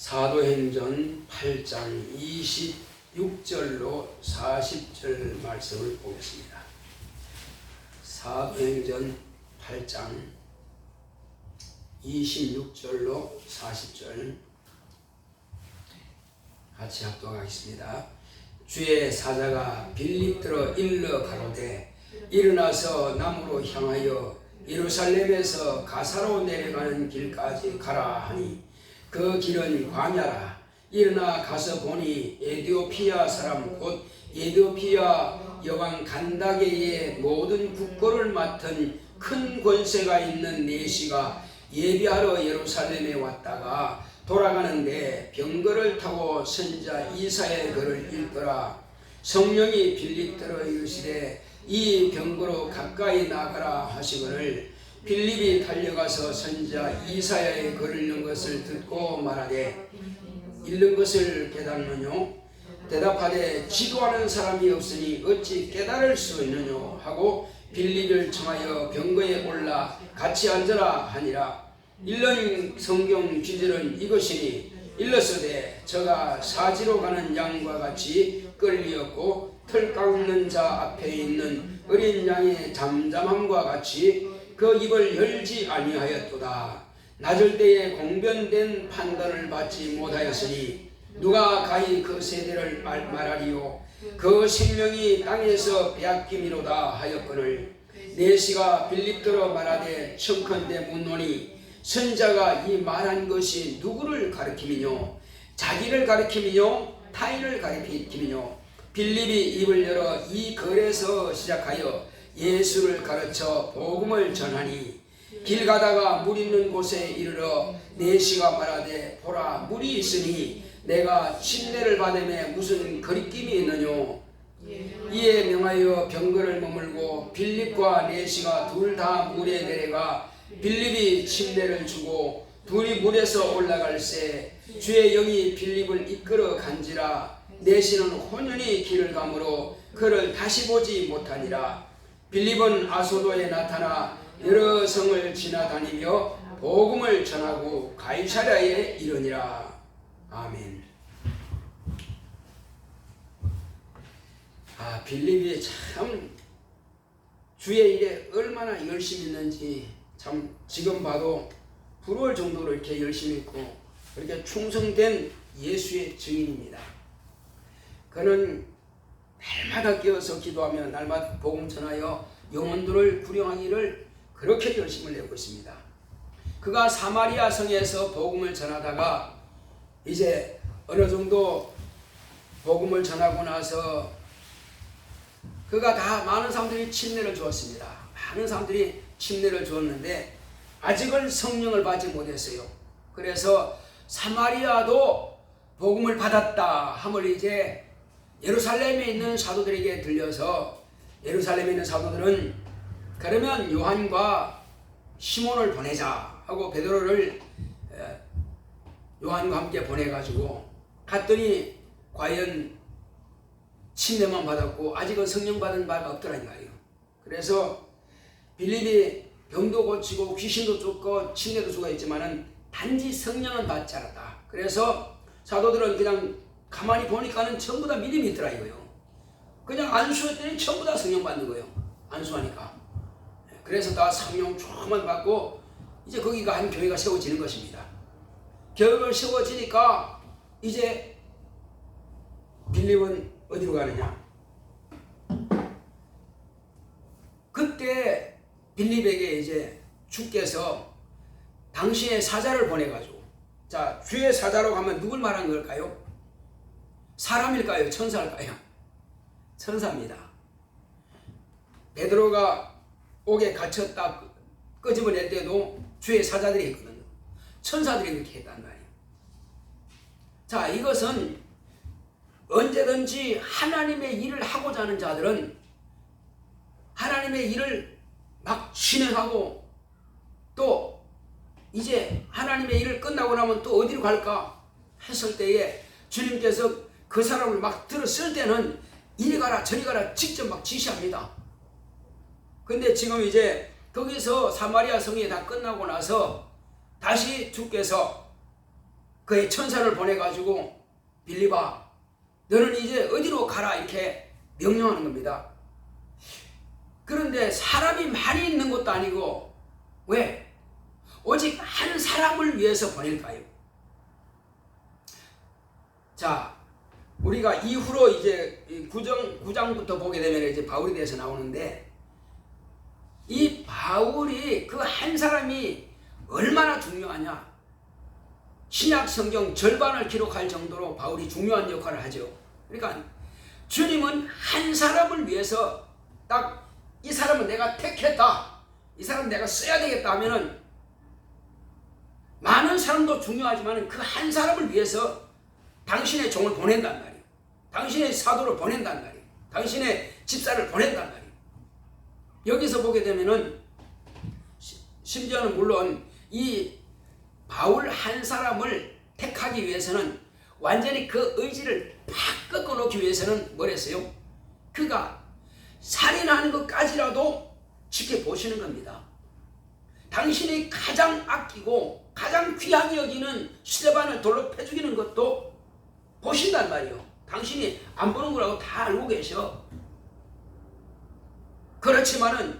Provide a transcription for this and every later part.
사도행전 8장 26절로 40절 말씀을 보겠습니다. 사도행전 8장 26절로 40절 같이 합독하겠습니다. 주의 사자가 빌립들어 일러 가로되 일어나서 남으로 향하여 예루살렘에서 가사로 내려가는 길까지 가라 하니 그 길은 광야라. 일어나 가서 보니 에디오피아 사람 곧 에디오피아 여왕 간다게의 모든 국고를 맡은 큰 권세가 있는 내시가 예비하러 예루살렘에 왔다가 돌아가는데 병거를 타고 선자 이사야의 글을 읽더라. 성령이 빌립들어 이르시되 이 병거로 가까이 나가라 하시거늘 빌립이 달려가서 선자 이사야의 글을 읽는 것을 듣고 말하되 읽는 것을 깨닫느뇨? 대답하되 지도하는 사람이 없으니 어찌 깨달을 수 있느뇨? 하고 빌립을 청하여 병거에 올라 같이 앉으라 하니라. 읽는 성경 기절은 이것이니 일렀으되 저가 사지로 가는 양과 같이 끌리었고 털 깎는 자 앞에 있는 어린 양의 잠잠함과 같이 그 입을 열지 아니하였도다. 낮을 때에 공변된 판단을 받지 못하였으니 누가 가히 그 세대를 말하리요? 그 생명이 땅에서 빼앗김이로다 하였거늘 내시가 빌립들어 말하되 청컨대 묻노니 선자가 이 말한 것이 누구를 가리킴이뇨? 자기를 가리킴이뇨? 타인을 가리킴이뇨? 빌립이 입을 열어 이 글에서 시작하여 예수를 가르쳐 복음을 전하니 길 가다가 물 있는 곳에 이르러 내시가 말하되 보라 물이 있으니 내가 침례를 받음에 무슨 거리낌이 있느뇨? 이에 명하여 병거를 머물고 빌립과 내시가 둘 다 물에 내려가 빌립이 침례를 주고 둘이 물에서 올라갈새 주의 영이 빌립을 이끌어 간지라. 내시는 혼연히 길을 가므로 그를 다시 보지 못하니라. 빌립은 아소도에 나타나 여러 성을 지나다니며 복음을 전하고 가이사랴에 이르니라. 아멘. 빌립이 참 주의 일에 얼마나 열심히 있는지 참 지금 봐도 부러울 정도로 이렇게 열심히 있고 이렇게 충성된 예수의 증인입니다. 그는 날마다 깨어서 기도하며 날마다 복음 전하여 영혼들을 구령하기를 그렇게 열심을 내고 있습니다. 그가 사마리아 성에서 복음을 전하다가 이제 어느 정도 복음을 전하고 나서 그가 다 많은 사람들이 침례를 주었습니다. 많은 사람들이 침례를 주었는데 아직은 성령을 받지 못했어요. 그래서 사마리아도 복음을 받았다 함을 이제 예루살렘에 있는 사도들에게 들려서 예루살렘에 있는 사도들은 그러면 요한과 시몬을 보내자 하고 베드로를 요한과 함께 보내가지고 갔더니 과연 침례만 받았고 아직은 성령 받은 바가 없더라는 거예요. 그래서 빌립이 병도 고치고 귀신도 쫓고 침례도 주고 했지만은 단지 성령은 받지 않았다. 그래서 사도들은 그냥 가만히 보니까는 전부 다 믿음이 있더라 이거요. 그냥 안수했더니 전부 다 성령 받는 거예요. 안수하니까. 그래서 다 성령 조금만 받고 이제 거기가 한 교회가 세워지는 것입니다. 교회가 세워지니까 이제 빌립은 어디로 가느냐? 그때 빌립에게 이제 주께서 당신의 사자를 보내가지고 자 주의 사자로 가면 누굴 말한 걸까요? 사람일까요? 천사일까요? 천사입니다. 베드로가 옥에 갇혔다 끄집어낼 때도 주의 사자들이 했거든요. 천사들이 그렇게 했단 말이에요. 자, 이것은 언제든지 하나님의 일을 하고자 하는 자들은 하나님의 일을 막 진행하고 또 이제 하나님의 일을 끝나고 나면 또 어디로 갈까 했을 때에 주님께서 그 사람을 막 들었을 때는 이리 가라 저리 가라 직접 막 지시합니다. 근데 지금 이제 거기서 사마리아 성이 다 끝나고 나서 다시 주께서 그의 천사를 보내가지고 빌립아 너는 이제 어디로 가라 이렇게 명령하는 겁니다. 그런데 사람이 많이 있는 것도 아니고 왜? 오직 한 사람을 위해서 보낼까요? 자, 우리가 이후로 이제 9장부터 보게 되면 이제 바울에 대해서 나오는데 이 바울이 그 한 사람이 얼마나 중요하냐? 신약 성경 절반을 기록할 정도로 바울이 중요한 역할을 하죠. 그러니까 주님은 한 사람을 위해서 딱 이 사람은 내가 택했다. 이 사람 내가 써야 되겠다 하면은 많은 사람도 중요하지만 그 한 사람을 위해서 당신의 종을 보낸단 말이에요. 당신의 사도를 보낸단 말이에요. 당신의 집사를 보낸단 말이에요. 여기서 보게 되면은 심지어는 물론 이 바울 한 사람을 택하기 위해서는 완전히 그 의지를 팍 꺾어놓기 위해서는 뭐랬어요? 그가 살인하는 것까지라도 지켜보시는 겁니다. 당신이 가장 아끼고 가장 귀하게 여기는 스데반을 돌로 패 죽이는 것도 보신단 말이에요. 당신이 안 보는 거라고 다 알고 계셔. 그렇지만은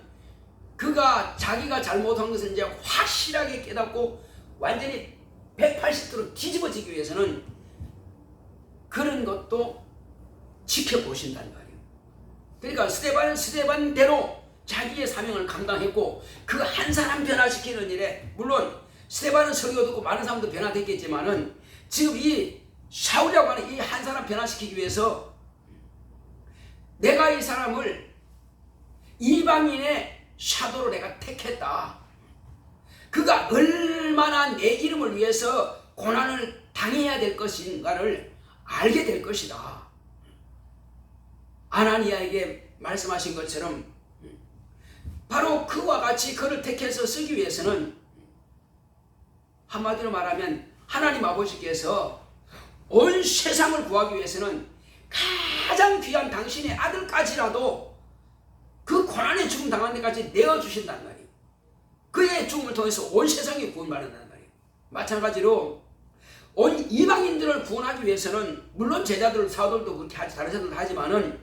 그가 자기가 잘못한 것을 이제 확실하게 깨닫고 완전히 180도로 뒤집어지기 위해서는 그런 것도 지켜보신단 말이에요. 그러니까 스데반은 스데반대로 자기의 사명을 감당했고 그 한 사람 변화시키는 일에 물론 스데반은 설교 듣고 많은 사람도 변화됐겠지만은 지금 이 샤울이라고 하는 이 한 사람 변화시키기 위해서 내가 이 사람을 이방인의 사도로 내가 택했다. 그가 얼마나 내 이름을 위해서 고난을 당해야 될 것인가를 알게 될 것이다. 아나니아에게 말씀하신 것처럼 바로 그와 같이 그를 택해서 쓰기 위해서는 한마디로 말하면 하나님 아버지께서 온 세상을 구하기 위해서는 가장 귀한 당신의 아들까지라도 그 고난의 죽음 당한 데까지 내어주신단 말이에요. 그의 죽음을 통해서 온 세상이 구원받는단 말이에요. 마찬가지로 온 이방인들을 구원하기 위해서는 물론 제자들 사도들도 그렇게 하지 다른 사람들도 하지만은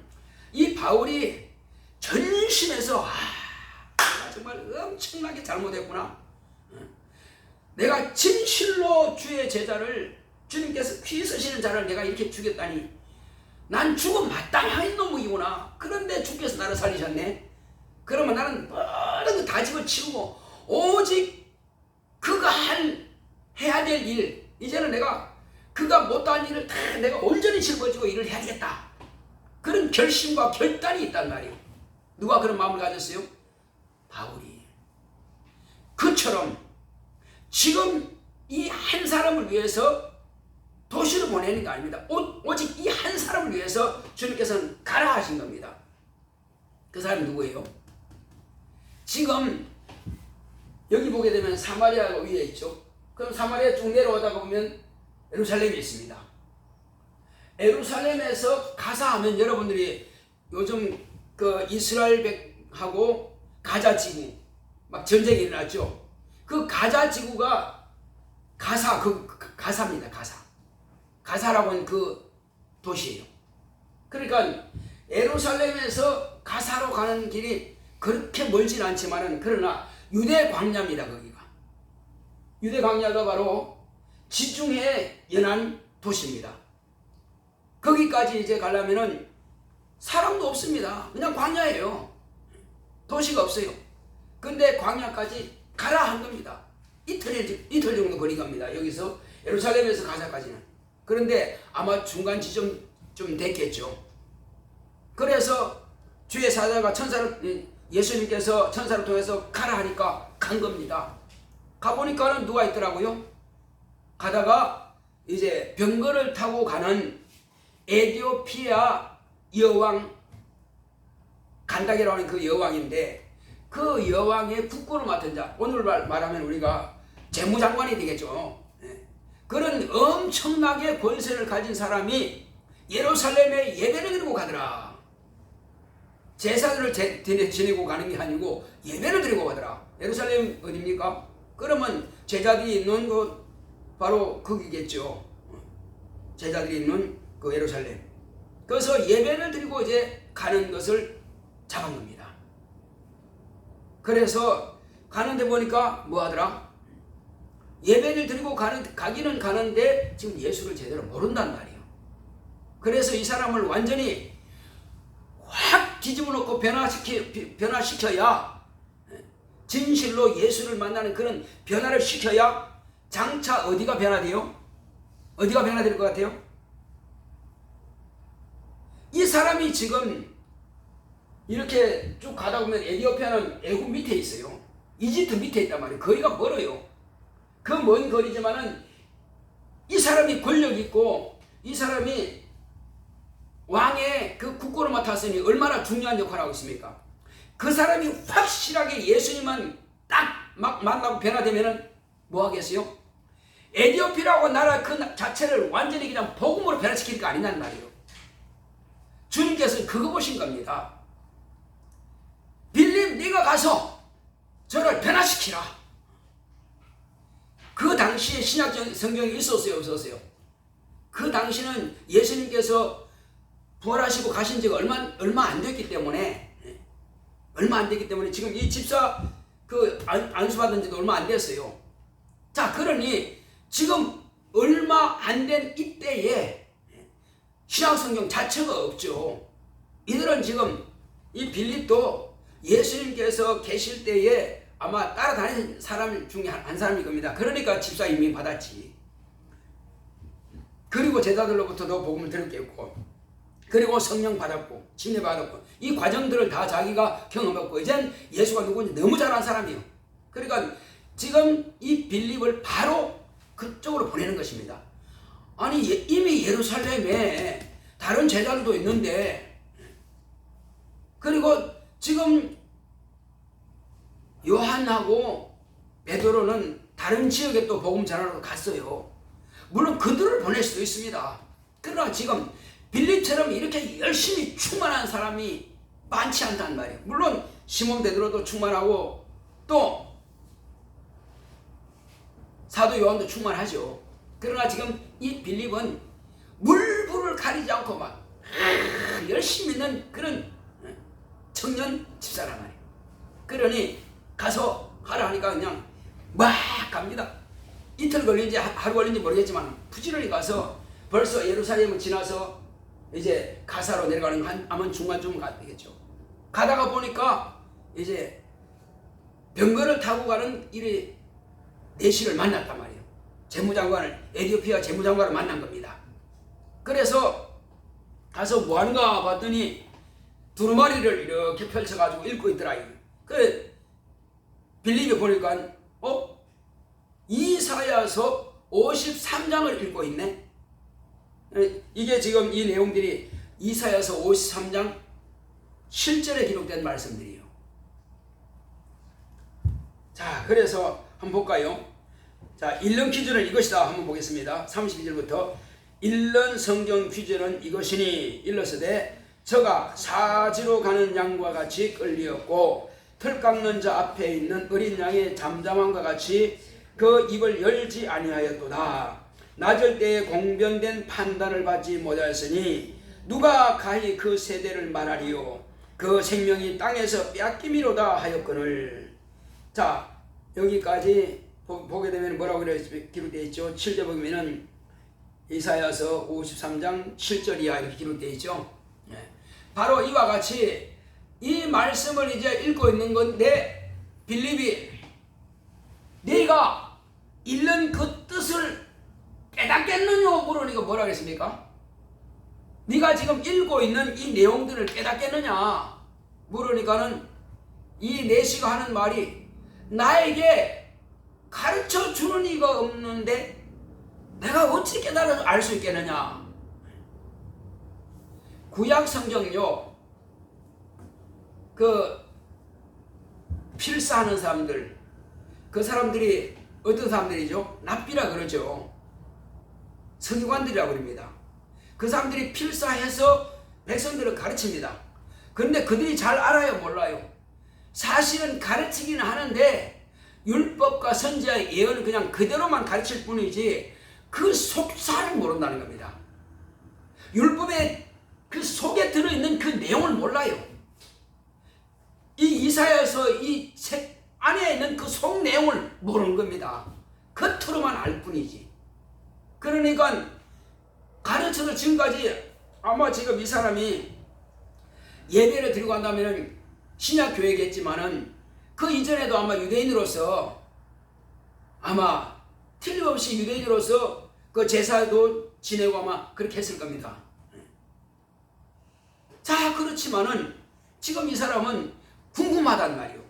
이 바울이 전심에서 내가 정말 엄청나게 잘못했구나. 내가 진실로 주의 제자를 주님께서 피 쓰시는 자를 내가 이렇게 죽였다니 난 죽음 마땅한 놈이구나. 그런데 주께서 나를 살리셨네. 그러면 나는 모든 거 다 집어치우고 오직 그가 해야 될 일, 이제는 내가 그가 못한 일을 다 내가 온전히 짊어지고 일을 해야 되겠다. 그런 결심과 결단이 있단 말이에요. 누가 그런 마음을 가졌어요? 바울이. 그처럼 지금 이 한 사람을 위해서 도시를 보내는 게 아닙니다. 오직 이 한 사람을 위해서 주님께서는 가라 하신 겁니다. 그 사람이 누구예요? 지금 여기 보게 되면 사마리아가 위에 있죠. 그럼 사마리아 쭉 내려오다가 보면 예루살렘이 있습니다. 예루살렘에서 가사하면 여러분들이 요즘 그 이스라엘하고 가자 지구 막 전쟁이 일어났죠. 그 가자 지구가 가사입니다. 가사라고 하는 그 도시예요. 그러니까 예루살렘에서 가사로 가는 길이 그렇게 멀진 않지만은 그러나 유대 광야입니다. 거기가 유대 광야가 바로 지중해 연안 도시입니다. 거기까지 이제 가려면은 사람도 없습니다. 그냥 광야예요. 도시가 없어요. 근데 광야까지 가라 한 겁니다. 이틀 정도 거리 갑니다. 여기서 예루살렘에서 가사까지는. 그런데 아마 중간 지점 좀 됐겠죠. 그래서 주의 사자가 예수님께서 천사를 통해서 가라 하니까 간 겁니다. 가보니까는 누가 있더라고요? 가다가 이제 병거를 타고 가는 에티오피아 여왕 간다게라고 하는 그 여왕인데 그 여왕의 국고를 맡은 자, 오늘 말하면 우리가 재무장관이 되겠죠. 그런 엄청나게 권세를 가진 사람이 예루살렘에 예배를 드리고 가더라. 제사를 지내고 가는 게 아니고 예배를 드리고 가더라. 예루살렘 어디입니까? 그러면 제자들이 있는 곳 바로 거기겠죠. 제자들이 있는 그 예루살렘. 그래서 예배를 드리고 이제 가는 것을 잡은 겁니다. 그래서 가는데 보니까 뭐 하더라? 예배를 드리고 가기는 가는데 지금 예수를 제대로 모른단 말이에요. 그래서 이 사람을 완전히 확 뒤집어 놓고 변화시켜야, 진실로 예수를 만나는 그런 변화를 시켜야 장차 어디가 변화돼요? 어디가 변화될 것 같아요? 이 사람이 지금 이렇게 쭉 가다 보면 에티오피아는 애굽 밑에 있어요. 이집트 밑에 있단 말이에요. 거리가 멀어요. 그 먼 거리지만은 이 사람이 권력 있고 이 사람이 왕의 그 국고를 맡았으니 얼마나 중요한 역할을 하고 있습니까? 그 사람이 확실하게 예수님만 딱 막 만나고 변화되면은 뭐 하겠어요? 에티오피아라고 나라 그 자체를 완전히 그냥 복음으로 변화시킬 거 아니냐는 말이에요. 주님께서는 그거 보신 겁니다. 빌립, 네가 가서 저를 변화시키라. 그 당시에 신약 성경이 있었어요, 없었어요? 그 당시는 예수님께서 부활하시고 가신 지가 얼마 안 됐기 때문에, 지금 이 집사 그 안수받은 지도 얼마 안 됐어요. 자, 그러니 지금 얼마 안 된 이때에 신약 성경 자체가 없죠. 이들은 지금 이 빌립도 예수님께서 계실 때에 아마 따라다니는 사람 중에 한 사람일 겁니다. 그러니까 집사 임명 받았지. 그리고 제자들로부터도 복음을 들었겠고, 그리고 성령 받았고, 침례 받았고, 이 과정들을 다 자기가 경험했고, 이젠 예수가 누구인지 너무 잘 아는 사람이에요. 그러니까 지금 이 빌립을 바로 그쪽으로 보내는 것입니다. 아니, 이미 예루살렘에 다른 제자들도 있는데, 그리고 지금 요한하고 베드로는 다른 지역에 또 복음 전하러 갔어요. 물론 그들을 보낼 수도 있습니다. 그러나 지금 빌립처럼 이렇게 열심히 충만한 사람이 많지 않단 말이에요. 물론 시몬 베드로도 충만하고 또 사도 요한도 충만하죠. 그러나 지금 이 빌립은 물불을 가리지 않고 막 열심히 있는 그런 청년 집사란 말이에요. 그러니 가서 하라 하니까 그냥 막 갑니다. 이틀 걸린지 하루 걸린지 모르겠지만 부지런히 가서 벌써 예루살렘을 지나서 이제 가사로 내려가는 한 아마 중간쯤 가겠죠. 가다가 보니까 이제 병거를 타고 가는 이 내시를 만났단 말이에요. 에티오피아 재무장관을 만난 겁니다. 그래서 가서 뭐 하는가 봤더니 두루마리를 이렇게 펼쳐가지고 읽고 있더라. 그 빌립이 보니까 이사야서 53장을 읽고 있네. 이게 지금 이 내용들이 이사야서 53장 7절에 기록된 말씀들이에요. 자, 그래서 한번 볼까요? 자, 일런 퀴즈는 이것이다. 한번 보겠습니다. 32절부터 일런 성경 퀴즈는 이것이니 일러서되 저가 사지로 가는 양과 같이 끌리었고 털 깎는 자 앞에 있는 어린 양의 잠잠함과 같이 그 입을 열지 아니하였도다. 낮을 때에 공변된 판단을 받지 못하였으니 누가 가히 그 세대를 말하리요. 그 생명이 땅에서 빼앗김이로다 하였거늘. 자, 여기까지 보게 되면 뭐라고 기록되어 있죠? 7절 보면은 이사야서 53장 7절 이하 이렇게 기록되어 있죠. 바로 이와 같이 이 말씀을 이제 읽고 있는 건데 빌립이 네가 읽는 그 뜻을 깨닫겠느냐 물으니까 뭐라 그랬습니까? 네가 지금 읽고 있는 이 내용들을 깨닫겠느냐 물으니까는 이 내시가 하는 말이 나에게 가르쳐 주는 이가 없는데 내가 어찌 깨달아 알 수 있겠느냐. 구약 성경요, 그 필사하는 사람들, 그 사람들이 어떤 사람들이죠? 랍비라 그러죠. 서기관들이라고 그럽니다. 그 사람들이 필사해서 백성들을 가르칩니다. 그런데 그들이 잘 알아요, 몰라요? 사실은 가르치기는 하는데 율법과 선지자의 예언을 그냥 그대로만 가르칠 뿐이지 그 속사를 모른다는 겁니다. 율법의 그 속에 들어있는 그 내용을 몰라요. 이 이사야서 이 책 안에 있는 그 속 내용을 모르는 겁니다. 겉으로만 알 뿐이지. 그러니까 가르쳐도 지금까지 아마 지금 이 사람이 예배를 드리고 한다면 신약교회겠지만은 그 이전에도 아마 유대인으로서 아마 틀림없이 유대인으로서 그 제사도 지내고 아마 그렇게 했을 겁니다. 자, 그렇지만은 지금 이 사람은 궁금하단 말이요.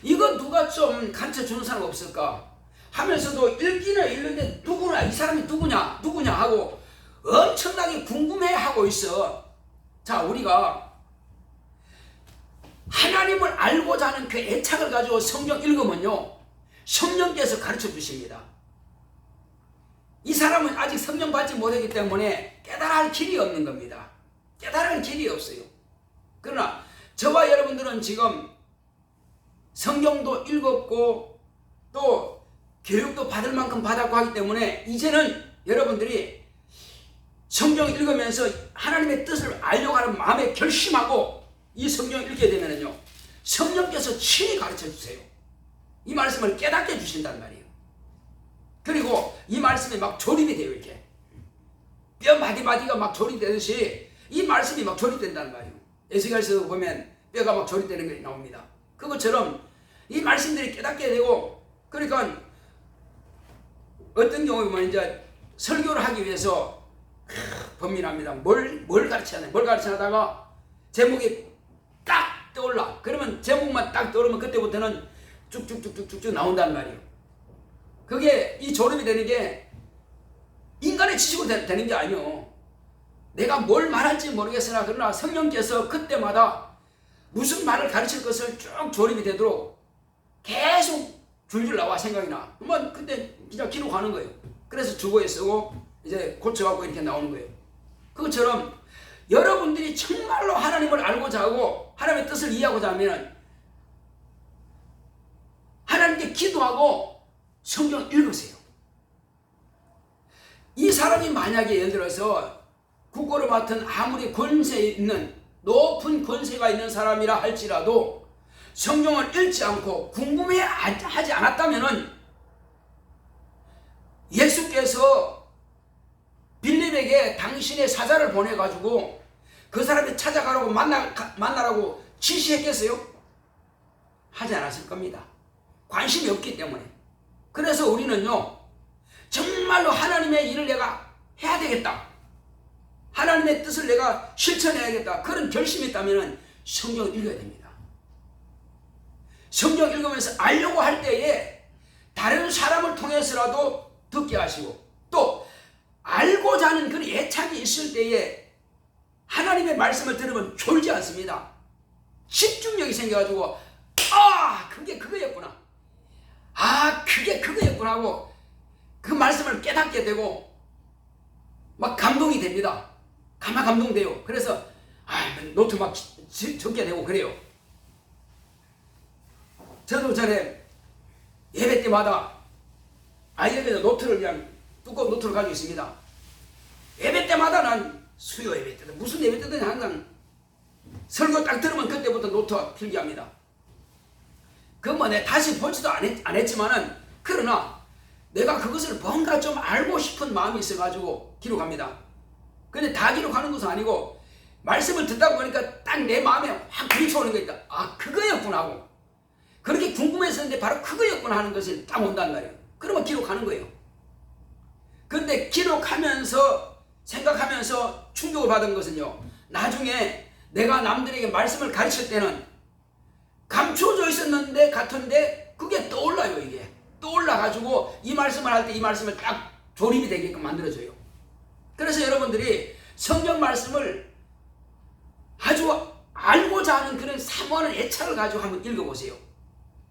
이거 누가 좀 가르쳐 주는 사람 없을까 하면서도 읽기는 읽는데 누구나 이 사람이 누구냐 하고 엄청나게 궁금해하고 있어. 자, 우리가 하나님을 알고자 하는 그 애착을 가지고 성경 읽으면요, 성령께서 가르쳐 주십니다. 이 사람은 아직 성령 받지 못했기 때문에 깨달을 길이 없는 겁니다. 깨달을 길이 없어요. 그러나 저와 여러분들은 지금 성경도 읽었고 또 교육도 받을 만큼 받았고 하기 때문에 이제는 여러분들이 성경 읽으면서 하나님의 뜻을 알려고 하는 마음에 결심하고 이 성경을 읽게 되면요, 성령께서 친히 가르쳐 주세요. 이 말씀을 깨닫게 주신단 말이에요. 그리고 이 말씀이 막 조립이 돼요. 이렇게 뼈 마디마디가 막 조립되듯이 이 말씀이 막 조립된단 말이에요. 에스겔서 보면 뼈가 막 조립되는 게 나옵니다. 그것처럼 이 말씀들이 깨닫게 되고, 그러니까 어떤 경우에 보면 이제 설교를 하기 위해서 범민합니다. 뭘 가르쳐야 돼? 뭘 가르쳐다가 제목이 딱 떠올라. 그러면 제목만 딱 떠오르면 그때부터는 쭉쭉쭉쭉쭉 나온단 말이에요. 그게 이 조립이 되는 게 인간의 지식으로 되는 게 아니에요. 내가 뭘 말할지 모르겠으나 그러나 성령께서 그때마다 무슨 말을 가르칠 것을 쭉 조립이 되도록 계속 줄줄 나와 생각이 나. 그러면 그때 그냥 기록하는 거예요. 그래서 주보에 쓰고 이제 고쳐갖고 이렇게 나오는 거예요. 그것처럼 여러분들이 정말로 하나님을 알고자 하고 하나님의 뜻을 이해하고자 하면 하나님께 기도하고 성경 읽으세요. 이 사람이 만약에 예를 들어서 국고를 맡은 아무리 권세 있는 높은 권세가 있는 사람이라 할지라도 성경을 읽지 않고 궁금해하지 않았다면은 예수께서 빌립에게 당신의 사자를 보내가지고 그 사람이 찾아가라고 만나라고 지시했겠어요? 하지 않았을 겁니다. 관심이 없기 때문에. 그래서 우리는요, 정말로 하나님의 일을 내가 해야 되겠다, 하나님의 뜻을 내가 실천해야겠다, 그런 결심이 있다면 성경을 읽어야 됩니다. 성경 읽으면서 알려고 할 때에 다른 사람을 통해서라도 듣게 하시고, 또 알고자 하는 그런 애착이 있을 때에 하나님의 말씀을 들으면 졸지 않습니다. 집중력이 생겨가지고 그게 그거였구나, 그게 그거였구나 하고 그 말씀을 깨닫게 되고 막 감동이 됩니다. 감동돼요. 그래서 노트 막 적게 되고 그래요. 저도 전에 예배 때마다 예배도 노트를 그냥 두꺼운 노트를 가지고 있습니다. 예배 때마다 난 수요 예배 때든 무슨 예배 때든 항상 설교 딱 들으면 그때부터 노트 필기합니다. 내 다시 보지도 안 했지만은, 그러나 내가 그것을 뭔가 좀 알고 싶은 마음이 있어가지고 기록합니다. 근데 다 기록하는 것은 아니고 말씀을 듣다 보니까 딱 내 마음에 확 비춰오는 거 있다. 그거였구나 하고, 그렇게 궁금했었는데 바로 그거였구나 하는 것이 딱 온단 말이에요. 그러면 기록하는 거예요. 근데 기록하면서 생각하면서 충격을 받은 것은요, 나중에 내가 남들에게 말씀을 가르칠 때는 감추어져 있었는데 같은데 그게 떠올라요. 이게 떠올라가지고 이 말씀을 할 때 이 말씀을 딱 조립이 되게끔 만들어줘요. 그래서 여러분들이 성경 말씀을 아주 알고자 하는 그런 사모하는 애착을 가지고 한번 읽어보세요.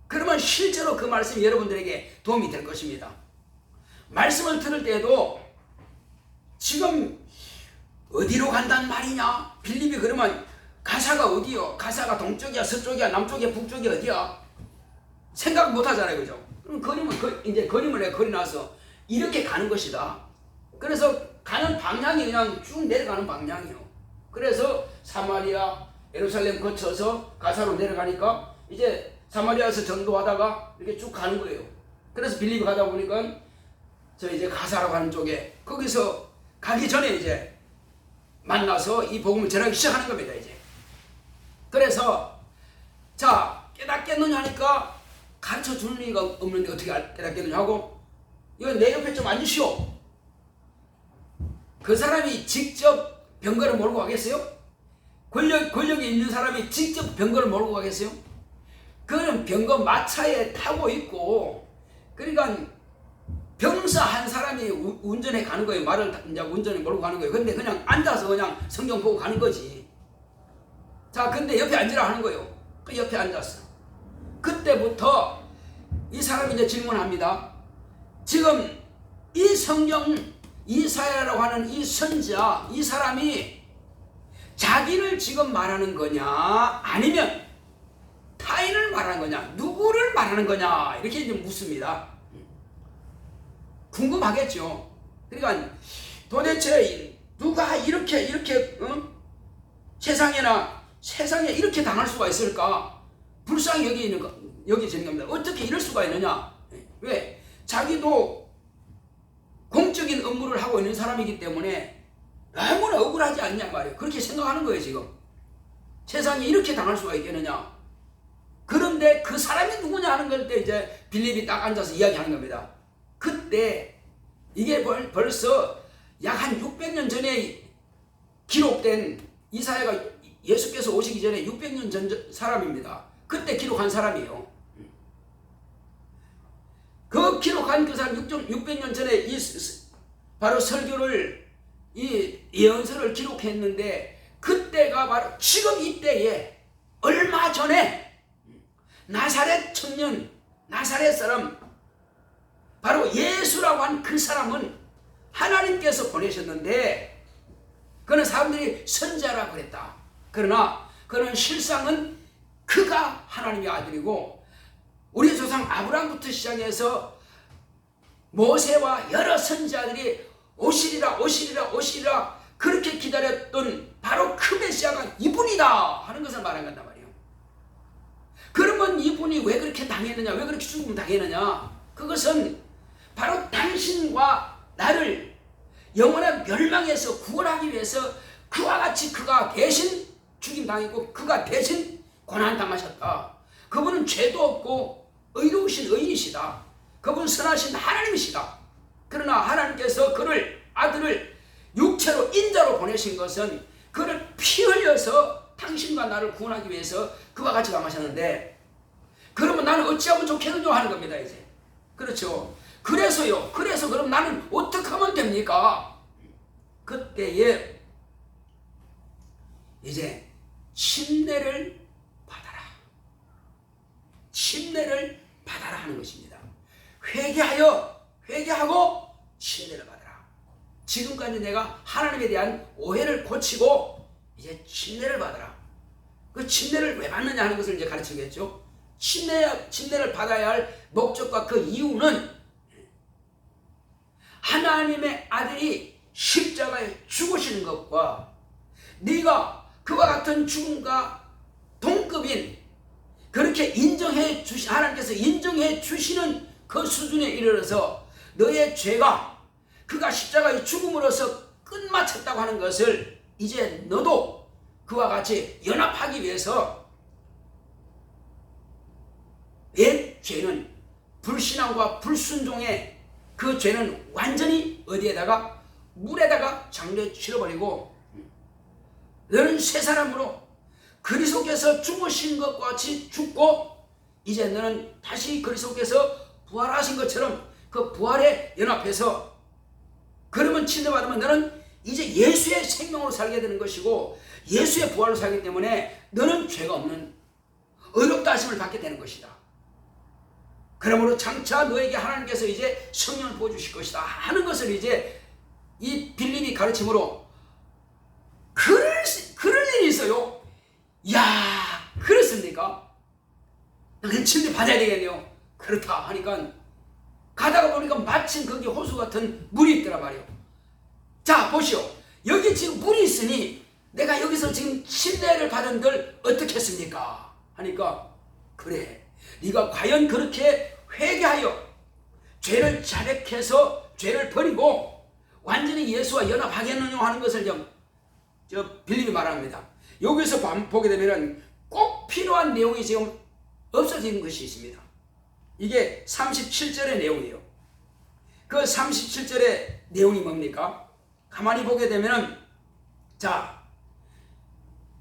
그러면 실제로 그 말씀이 여러분들에게 도움이 될 것입니다. 말씀을 들을 때에도 지금 어디로 간단 말이냐? 빌립이 그러면 가사가 어디요? 가사가 동쪽이야, 서쪽이야, 남쪽이야, 북쪽이 어디야? 생각 못 하잖아요. 그죠? 그럼 이제 그림을 그려놔서 이렇게 가는 것이다. 그래서 가는 방향이 그냥 쭉 내려가는 방향이요. 그래서 사마리아, 예루살렘 거쳐서 가사로 내려가니까 이제 사마리아에서 전도하다가 이렇게 쭉 가는 거예요. 그래서 빌립이 가다 보니까 저 이제 가사로 가는 쪽에 거기서 가기 전에 이제 만나서 이 복음을 전하기 시작하는 겁니다. 이제 그래서 자 깨닫겠느냐 하니까 가르쳐 주는 리가 없는데 어떻게 깨닫겠느냐 하고 이거 내 옆에 좀 앉으시오. 그 사람이 직접 병거를 몰고 가겠어요? 권력이 있는 사람이 직접 병거를 몰고 가겠어요? 그는 병거 마차에 타고 있고, 그러니까 병사 한 사람이 운전해 가는 거예요. 말을 이제 운전해 몰고 가는 거예요. 근데 그냥 앉아서 그냥 성경 보고 가는 거지. 자, 근데 옆에 앉으라 하는 거예요. 그 옆에 앉았어. 그때부터 이 사람이 이제 질문합니다. 지금 이 성경 이사야라고 하는 이 선지자, 이 사람이 자기를 지금 말하는 거냐, 아니면 타인을 말하는 거냐, 누구를 말하는 거냐, 이렇게 이제 묻습니다. 궁금하겠죠. 그러니까 도대체 누가 이렇게 세상에 이렇게 당할 수가 있을까? 불쌍히 여기지는 겁니다. 어떻게 이럴 수가 있느냐? 왜? 자기도 공적인 업무를 하고 있는 사람이기 때문에 너무나 억울하지 않냐 말이에요. 그렇게 생각하는 거예요. 지금 세상에 이렇게 당할 수가 있겠느냐. 그런데 그 사람이 누구냐 하는 걸 때 이제 빌립이 딱 앉아서 이야기하는 겁니다. 그때 이게 벌써 약 한 600년 전에 기록된, 이사야가 예수께서 오시기 전에 600년 전 사람입니다. 그때 기록한 사람이에요. 그 기록한 그 사람 600년 전에 바로 설교를, 이 예언서를 기록했는데, 그때가 바로 지금 이때에 얼마 전에 나사렛 청년, 나사렛 사람, 바로 예수라고 한 그 사람은 하나님께서 보내셨는데, 그는 사람들이 선지자라고 그랬다. 그러나 그는 실상은 그가 하나님의 아들이고, 우리 조상 아브라함부터 시작해서 모세와 여러 선지자들이 오시리라 그렇게 기다렸던 바로 그 메시아가 이분이다 하는 것을 말한 건단 말이에요. 그러면 이분이 왜 그렇게 당했느냐, 왜 그렇게 죽음 당했느냐? 그것은 바로 당신과 나를 영원한 멸망에서 구원하기 위해서 그와 같이 그가 대신 죽임 당했고, 그가 대신 고난 당하셨다. 그분은 죄도 없고 의로우신 의인이시다. 그분은 선하신 하나님이시다. 그러나 하나님께서 그를, 아들을 육체로 인자로 보내신 것은 그를 피 흘려서 당신과 나를 구원하기 위해서 그와 같이 당하셨는데, 그러면 나는 어찌하면 좋겠느냐 하는 겁니다. 이제 그렇죠. 그래서 그럼 나는 어떻게 하면 됩니까? 그때에 이제 침례를 받아라 하는 것입니다. 회개하고 침례를 받아라. 지금까지 내가 하나님에 대한 오해를 고치고 이제 침례를 받아라. 그 침례를 왜 받느냐 하는 것을 이제 가르치겠죠. 침례를 받아야 할 목적과 그 이유는 하나님의 아들이 십자가에 죽으시는 것과 네가 그와 같은 죽음과 동급인, 그렇게 하나님께서 인정해 주시는 그 수준에 이르러서 너의 죄가 그가 십자가의 죽음으로써 끝마쳤다고 하는 것을 이제 너도 그와 같이 연합하기 위해서, 옛 죄는 불신앙과 불순종의 그 죄는 완전히 어디에다가, 물에다가 장례 치러버리고 너는 새 사람으로 그리스도께서 죽으신 것과 같이 죽고, 이제 너는 다시 그리스도께서 부활하신 것처럼 그 부활에 연합해서, 그러면 침례받으면 너는 이제 예수의 생명으로 살게 되는 것이고, 예수의 부활로 살기 때문에 너는 죄가 없는 의롭다 하심을 받게 되는 것이다. 그러므로 장차 너에게 하나님께서 이제 성령을 부어주실 것이다 하는 것을 이제 이 빌립이 가르침으로, 그럴 일이 있어요. 야, 그렇습니까? 그럼 침례 받아야 되겠네요. 그렇다 하니까 가다가 보니까 마침 거기 호수 같은 물이 있더라 말이요. 자 보시오. 여기 지금 물이 있으니 내가 여기서 지금 침례를 받은들 어떻겠습니까? 하니까 그래, 네가 과연 그렇게 회개하여 죄를 자백해서 죄를 버리고 완전히 예수와 연합하겠느냐 하는 것을 빌립이 말합니다. 여기서 보게 되면 꼭 필요한 내용이 지금 없어진 것이 있습니다. 이게 37절의 내용이에요. 그 37절의 내용이 뭡니까? 가만히 보게 되면 자,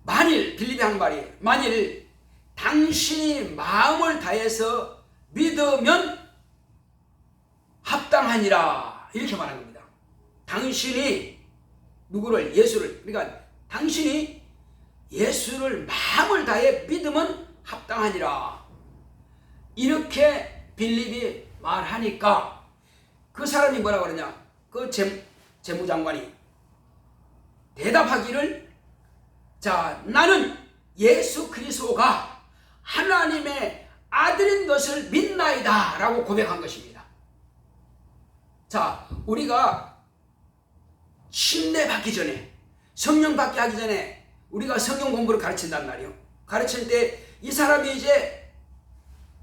만일 빌립이 한 말이 만일 당신이 마음을 다해서 믿으면 합당하니라 이렇게 말한 겁니다. 당신이 누구를? 예수를. 그러니까 당신이 예수를 마음을 다해 믿으면 합당하니라 이렇게 빌립이 말하니까 그 사람이 뭐라고 그러냐? 그 재무장관이 대답하기를 자, 나는 예수 그리스도가 하나님의 아들인 것을 믿나이다 라고 고백한 것입니다. 자, 우리가 침례 받기 전에 성령 받기 하기 전에 우리가 성경 공부를 가르친단 말이에요. 가르칠 때 이 사람이 이제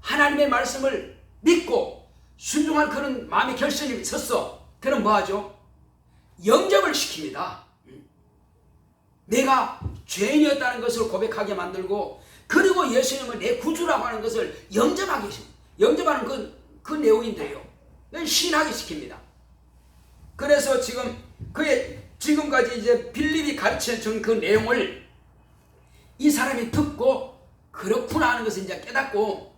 하나님의 말씀을 믿고 순종할 그런 마음의 결심이 섰어. 그럼 뭐하죠? 영접을 시킵니다. 내가 죄인이었다는 것을 고백하게 만들고 그리고 예수님을 내 구주라고 하는 것을 영접하게 시킵니다. 영접하는 그 내용인데요. 신하게 시킵니다. 그래서 지금 지금까지 이제 빌립이 가르쳐 준 그 내용을 이 사람이 듣고 그렇구나 하는 것을 이제 깨닫고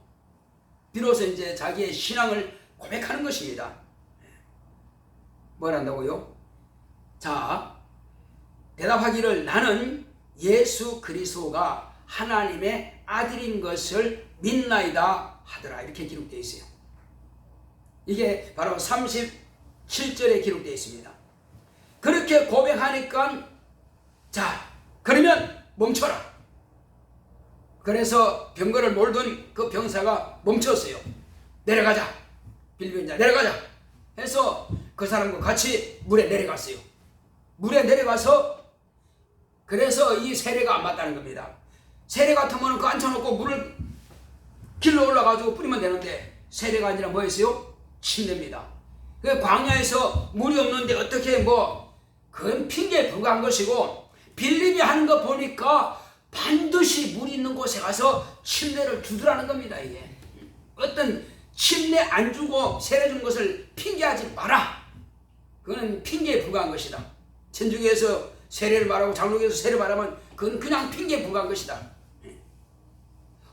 비로소 이제 자기의 신앙을 고백하는 것입니다. 뭘 한다고요? 자, 대답하기를 나는 예수 그리스도가 하나님의 아들인 것을 믿나이다 하더라 이렇게 기록되어 있어요. 이게 바로 37절에 기록되어 있습니다. 그렇게 고백하니까 자, 그러면 멈춰라. 그래서 병거를 몰던 그 병사가 멈췄어요. 내려가자. 빌립이 내려가자 해서 그 사람과 같이 물에 내려갔어요. 물에 내려가서 그래서 이 세례가 안 맞다는 겁니다. 세례 같으면 그 앉혀놓고 물을 길러 올라가지고 뿌리면 되는데 세례가 아니라 뭐였어요? 침례입니다. 그 광야에서 물이 없는데 어떻게 그건 핑계에 불과한 것이고 빌립이 하는 거 보니까 반드시 물이 있는 곳에 가서 침례를 주더라는 겁니다. 이게 어떤 침례 안 주고 세례 준 것을 핑계하지 마라. 그건 핑계에 불과한 것이다. 천주교에서 세례를 말하고 장로교에서 세례를 말하면 그건 그냥 핑계에 불과한 것이다.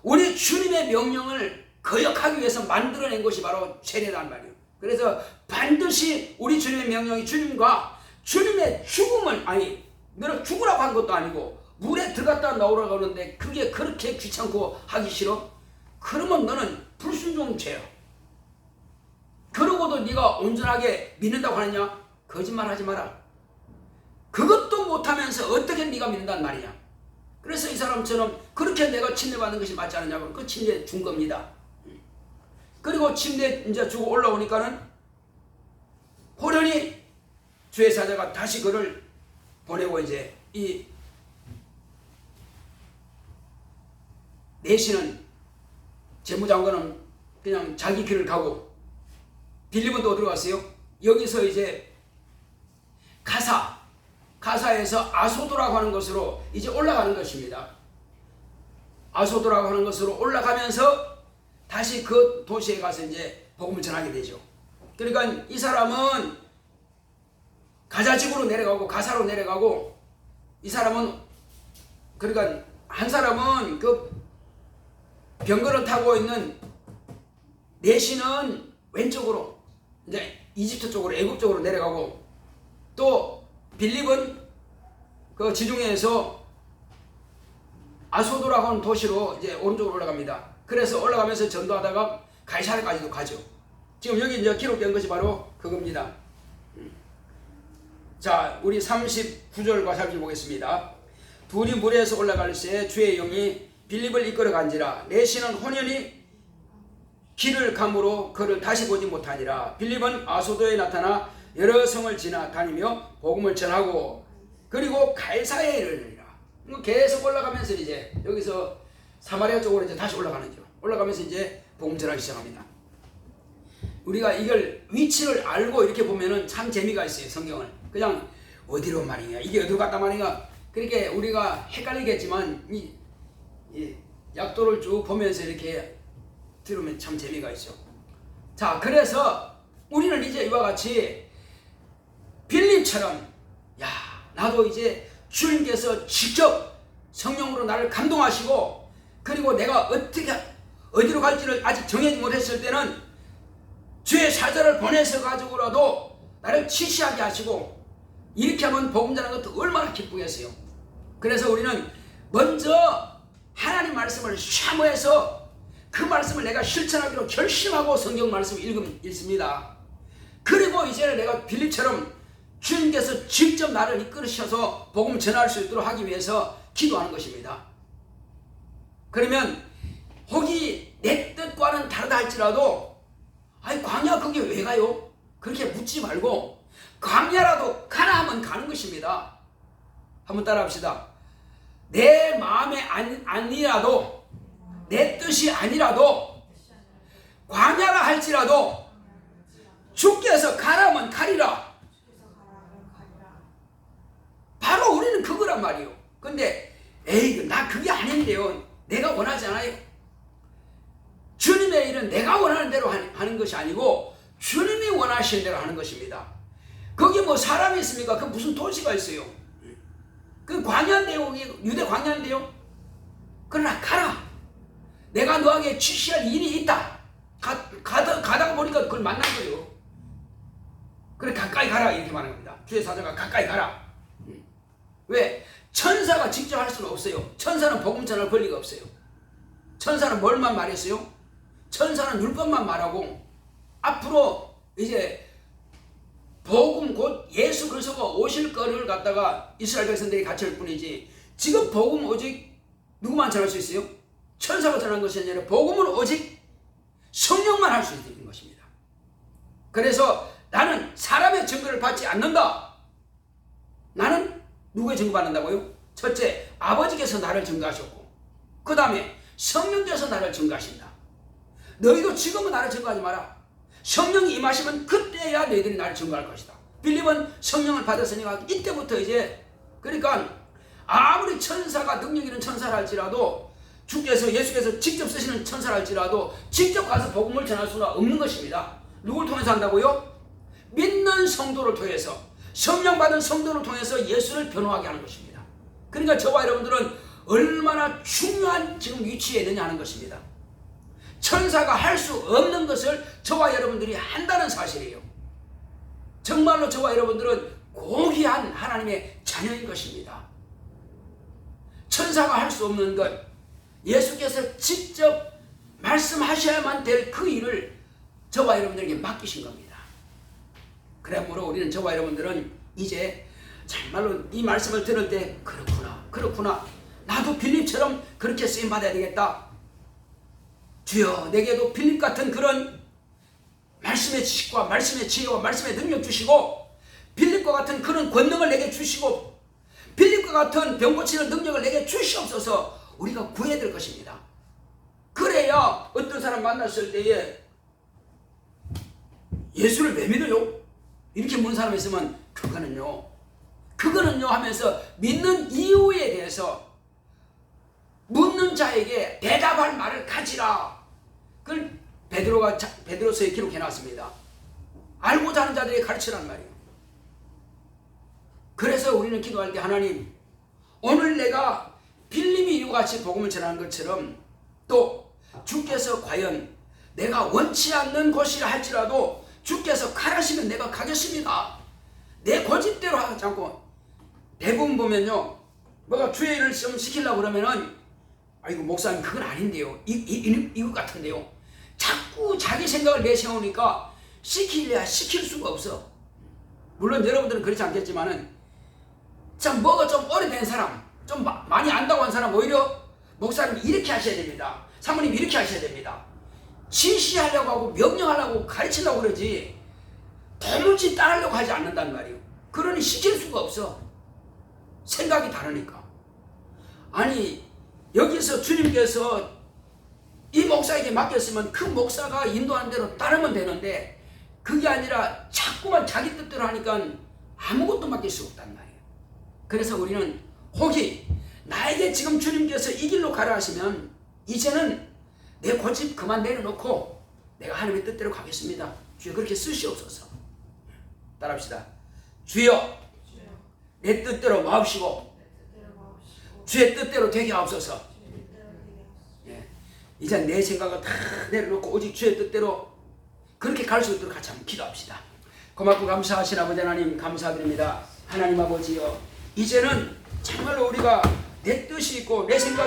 우리 주님의 명령을 거역하기 위해서 만들어낸 것이 바로 세례란 말이에요. 그래서 반드시 우리 주님의 명령이 주님과 주님의 죽음을 너는 죽으라고 한 것도 아니고 물에 들어갔다 나오라고 하는데 그게 그렇게 귀찮고 하기 싫어? 그러면 너는 불순종죄야. 그러고도 네가 온전하게 믿는다고 하느냐? 거짓말하지 마라. 그것도 못하면서 어떻게 네가 믿는단 말이냐? 그래서 이 사람처럼 그렇게 내가 침례받는 것이 맞지 않느냐고 그 침례 준 겁니다. 그리고 침례 이제 주고 올라오니까는 호련히 주의 사자가 다시 그를 보내고 이제 이 내시는 재무장관은 그냥 자기 길을 가고 빌립은 또 어디로 갔어요? 여기서 이제 가사에서 아소도라고 하는 것으로 이제 올라가는 것입니다. 아소도라고 하는 것으로 올라가면서 다시 그 도시에 가서 이제 복음을 전하게 되죠. 그러니까 이 사람은 가자지구로 내려가고 가사로 내려가고 이 사람은 그러니까 한 사람은 그 병거를 타고 있는 내시는 왼쪽으로 이제 이집트 쪽으로 애굽 쪽으로 내려가고 또 빌립은 그 지중해에서 아소도라고 하는 도시로 이제 오른쪽으로 올라갑니다. 그래서 올라가면서 전도하다가 가이사랴까지도 가죠. 지금 여기 이제 기록된 것이 바로 그겁니다. 자, 우리 39절과 살펴보겠습니다. 둘이 물에서 올라갈 새 주의 영이 빌립을 이끌어 간지라 내시는 혼연히 길을 감으로 그를 다시 보지 못하니라. 빌립은 아소도에 나타나 여러 성을 지나다니며 복음을 전하고 그리고 갈사에 이르니라. 계속 올라가면서 이제 여기서 사마리아 쪽으로 이제 다시 올라가는 길. 올라가면서 이제 복음 전하기 시작합니다. 우리가 이걸 위치를 알고 이렇게 보면은 참 재미가 있어요. 성경을 그냥 어디로 말이냐, 이게 어디로 갔단 말이냐, 그렇게 우리가 헷갈리겠지만 이 약도를 쭉 보면서 이렇게 들으면 참 재미가 있죠. 자, 그래서 우리는 이제 이와 같이 빌립처럼, 야, 나도 이제 주님께서 직접 성령으로 나를 감동하시고, 그리고 내가 어떻게 어디로 갈지를 아직 정하지 못했을 때는 주의 사자를 보내서 가지고라도 나를 지시하게 하시고, 이렇게 하면 복음 전하는 것도 얼마나 기쁘겠어요. 그래서 우리는 먼저 하나님 말씀을 샤머해서 그 말씀을 내가 실천하기로 결심하고 성경 말씀을 읽습니다. 그리고 이제는 내가 빌립처럼 주님께서 직접 나를 이끌으셔서 복음 전할 수 있도록 하기 위해서 기도하는 것입니다. 그러면 혹이 내 뜻과는 다르다 할지라도, 아니 광야 거기 왜 가요? 그렇게 묻지 말고 광야라도 가라 하면 가는 것입니다. 한번 따라 합시다. 내 마음에 아니라도, 내 뜻이 아니라도, 광야라 할지라도 주께서 가라면 가리라. 바로 우리는 그거란 말이에요. 근데 에이, 나 그게 아닌데요, 내가 원하지 않아요. 주님의 일은 내가 원하는 대로 하는 것이 아니고 주님이 원하시는 대로 하는 것입니다. 거기 뭐 사람이 있습니까? 그 무슨 도시가 있어요? 그 광야인데요, 유대 광야인데요. 그러나 가라. 내가 너에게 지시할 일이 있다. 가다가 보니까 그걸 만난 거예요. 그래, 가까이 가라 이렇게 말하는 겁니다. 주의 사자가 가까이 가라. 왜? 천사가 직접 할 수는 없어요. 천사는 복음 전할 권리가 없어요. 천사는 뭘만 말했어요? 천사는 율법만 말하고 앞으로 이제 복음 곧 예수 그리스도가 오실 거를 갖다가 이스라엘 백성들이 가르칠 뿐이지, 지금 복음 오직 누구만 전할 수 있어요? 천사가 전하는 것이 아니라 복음은 오직 성령만 할 수 있는 것입니다. 그래서 나는 사람의 증거를 받지 않는다. 나는 누구의 증거 받는다고요? 첫째, 아버지께서 나를 증거하셨고, 그 다음에 성령께서 나를 증거하신다. 너희도 지금은 나를 증거하지 마라. 성령이 임하시면 그때야 너희들이 나를 증거할 것이다. 빌립은 성령을 받았으니까 이때부터 이제, 그러니까 아무리 천사가 능력 있는 천사라 할지라도, 주께서 예수께서 직접 쓰시는 천사라 할지라도 직접 가서 복음을 전할 수가 없는 것입니다. 누굴 통해서 한다고요? 믿는 성도를 통해서, 성령 받은 성도를 통해서 예수를 변호하게 하는 것입니다. 그러니까 저와 여러분들은 얼마나 중요한 지금 위치에 있느냐 하는 것입니다. 천사가 할 수 없는 것을 저와 여러분들이 한다는 사실이에요. 정말로 저와 여러분들은 고귀한 하나님의 자녀인 것입니다. 천사가 할 수 없는 것, 예수께서 직접 말씀하셔야만 될 그 일을 저와 여러분들에게 맡기신 겁니다. 그러므로 우리는, 저와 여러분들은 이제 정말로 이 말씀을 들을 때 그렇구나, 나도 빌립처럼 그렇게 쓰임받아야 되겠다. 주여, 내게도 빌립 같은 그런 말씀의 지식과 말씀의 지혜와 말씀의 능력 주시고, 빌립과 같은 그런 권능을 내게 주시고, 빌립과 같은 병 고치는 능력을 내게 주시옵소서. 우리가 구해야 될 것입니다. 그래야 어떤 사람 만났을 때에 예수를 왜 믿어요? 이렇게 묻는 사람이 있으면 그거는요 하면서 믿는 이유에 대해서 묻는 자에게 대답할 말을 가지라. 그걸 베드로서에 기록해 놨습니다. 알고자 하는 자들에게 가르치란 말이에요. 그래서 우리는 기도할 때, 하나님, 오늘 내가 빌립이 이같이 복음을 전하는 것처럼, 또 주께서 과연 내가 원치 않는 곳이라 할지라도 주께서 가라시면 내가 가겠습니다. 내 고집대로 하지 않고, 대부분 보면요, 뭐가 주의 일을 좀 시키려고 그러면은, 아이고 목사님 그건 아닌데요, 이것 같은데요, 자꾸 자기 생각을 내세우니까 시키려야 시킬 수가 없어. 물론 여러분들은 그렇지 않겠지만은, 참 뭐가 좀 오래된 사람, 좀 많이 안다고 한 사람 오히려 목사님 이렇게 하셔야 됩니다, 사모님 이렇게 하셔야 됩니다, 지시하려고 하고 명령하려고 가르치려고 그러지 도무지 따르려고 하지 않는단 말이에요. 그러니 시킬 수가 없어. 생각이 다르니까. 아니 여기서 주님께서 이 목사에게 맡겼으면 그 목사가 인도하는 대로 따르면 되는데 그게 아니라 자꾸만 자기 뜻대로 하니까 아무것도 맡길 수 없단 말이에요. 그래서 우리는 혹이 나에게 지금 주님께서 이 길로 가라 하시면 이제는 내 고집 그만 내려놓고 내가 하나님의 뜻대로 가겠습니다. 주여 그렇게 쓰시옵소서. 따라합시다. 주여 내 뜻대로 마옵시고 주의 뜻대로 되게 하옵소서. 예. 이제 내 생각을 다 내려놓고 오직 주의 뜻대로 그렇게 갈 수 있도록 같이 한번 기도합시다. 고맙고 감사하신 아버지 하나님 감사드립니다. 하나님 아버지여 이제는 정말로 우리가 내 뜻이 있고 내 생각이